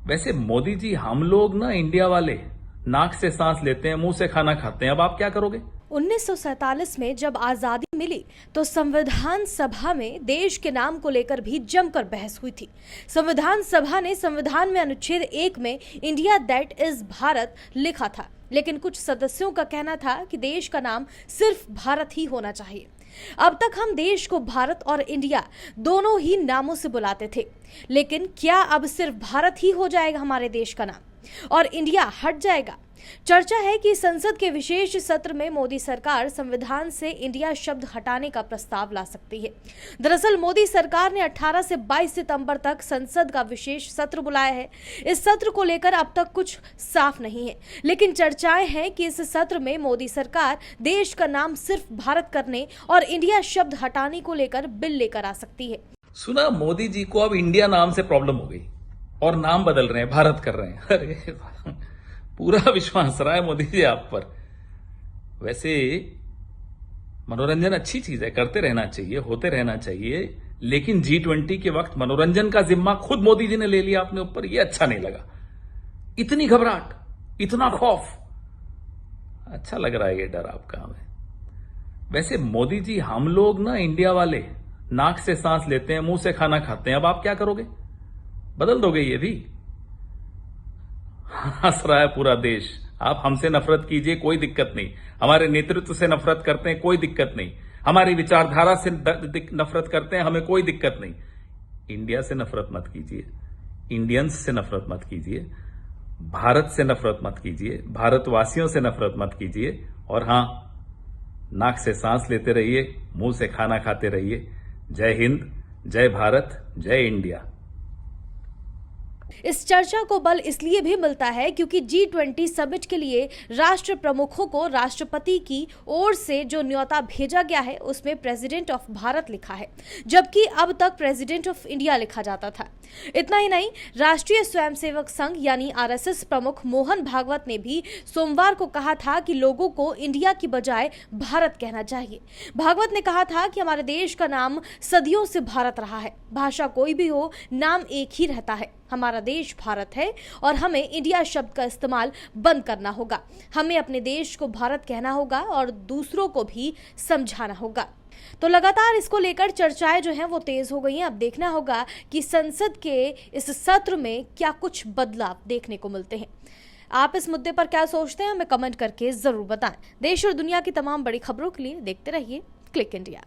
वैसे मोदी जी, हम लोग ना इंडिया वाले नाक से सांस लेते हैं, मुंह से खाना खाते हैं। अब आप क्या करोगे? 1947 में जब आजादी मिली तो संविधान सभा में देश के नाम को लेकर भी जमकर बहस हुई थी। संविधान सभा ने संविधान में अनुच्छेद 1 में इंडिया दैट इज भारत लिखा था, लेकिन कुछ सदस्यों का कहना था कि देश का नाम सिर्फ भारत ही होना चाहिए। अब तक हम देश को भारत और इंडिया दोनों ही नामों से बुलाते थे, लेकिन क्या अब सिर्फ भारत ही हो जाएगा हमारे देश का नाम और इंडिया हट जाएगा? चर्चा है कि संसद के विशेष सत्र में मोदी सरकार संविधान से इंडिया शब्द हटाने का प्रस्ताव ला सकती है। दरअसल मोदी सरकार ने 18 से 22 सितंबर तक संसद का विशेष सत्र बुलाया है। इस सत्र को लेकर अब तक कुछ साफ नहीं है, लेकिन चर्चाएं हैं कि इस सत्र में मोदी सरकार देश का नाम सिर्फ भारत करने और इंडिया शब्द हटाने को लेकर बिल लेकर आ सकती है। सुना मोदी जी को अब इंडिया नाम से प्रॉब्लम हो गई और नाम बदल रहे हैं, भारत कर रहे हैं। अरे पूरा विश्वास रहा है मोदी जी आप पर। वैसे मनोरंजन अच्छी चीज है, करते रहना चाहिए, होते रहना चाहिए, लेकिन G20 के वक्त मनोरंजन का जिम्मा खुद मोदी जी ने ले लिया अपने ऊपर, ये अच्छा नहीं लगा। इतनी घबराहट, इतना खौफ, अच्छा लग रहा है ये डर आपका हमें। वैसे मोदी जी, हम लोग ना इंडिया वाले नाक से सांस लेते हैं, मुंह से खाना खाते हैं। अब आप क्या करोगे? बदल दोगे ये भी? हंस रहा है पूरा देश। आप हमसे नफरत कीजिए, कोई दिक्कत नहीं। हमारे नेतृत्व से नफरत करते हैं, कोई दिक्कत नहीं। हमारी विचारधारा से नफरत करते हैं, हमें कोई दिक्कत नहीं। इंडिया से नफरत मत कीजिए, इंडियंस से नफरत मत कीजिए, भारत से नफरत मत कीजिए, भारतवासियों से नफरत मत कीजिए। और हां, नाक से सांस लेते रहिए, मुंह से खाना खाते रहिए। जय हिंद, जय भारत, जय इंडिया। इस चर्चा को बल इसलिए भी मिलता है क्योंकि G20 समिट के लिए राष्ट्र प्रमुखों को राष्ट्रपति की ओर से जो न्योता भेजा गया है उसमें प्रेसिडेंट ऑफ भारत लिखा है, जबकि अब तक प्रेसिडेंट ऑफ इंडिया लिखा जाता था। इतना ही नहीं, राष्ट्रीय स्वयंसेवक संघ यानी RSS प्रमुख मोहन भागवत ने भी सोमवार को कहा था कि लोगों को इंडिया की बजाय भारत कहना चाहिए। भागवत ने कहा था कि हमारे देश का नाम सदियों से भारत रहा है, भाषा कोई भी हो, नाम एक ही रहता है। हमारा देश भारत है और हमें इंडिया शब्द का इस्तेमाल बंद करना होगा। हमें अपने देश को भारत कहना होगा और दूसरों को भी समझाना होगा। तो लगातार इसको लेकर चर्चाएं जो हैं वो तेज हो गई हैं। अब देखना होगा कि संसद के इस सत्र में क्या कुछ बदलाव देखने को मिलते हैं। आप इस मुद्दे पर क्या सोचते हैं, हमें कमेंट करके जरूर बताएं। देश और दुनिया की तमाम बड़ी खबरों के लिए देखते रहिए क्लिक इंडिया।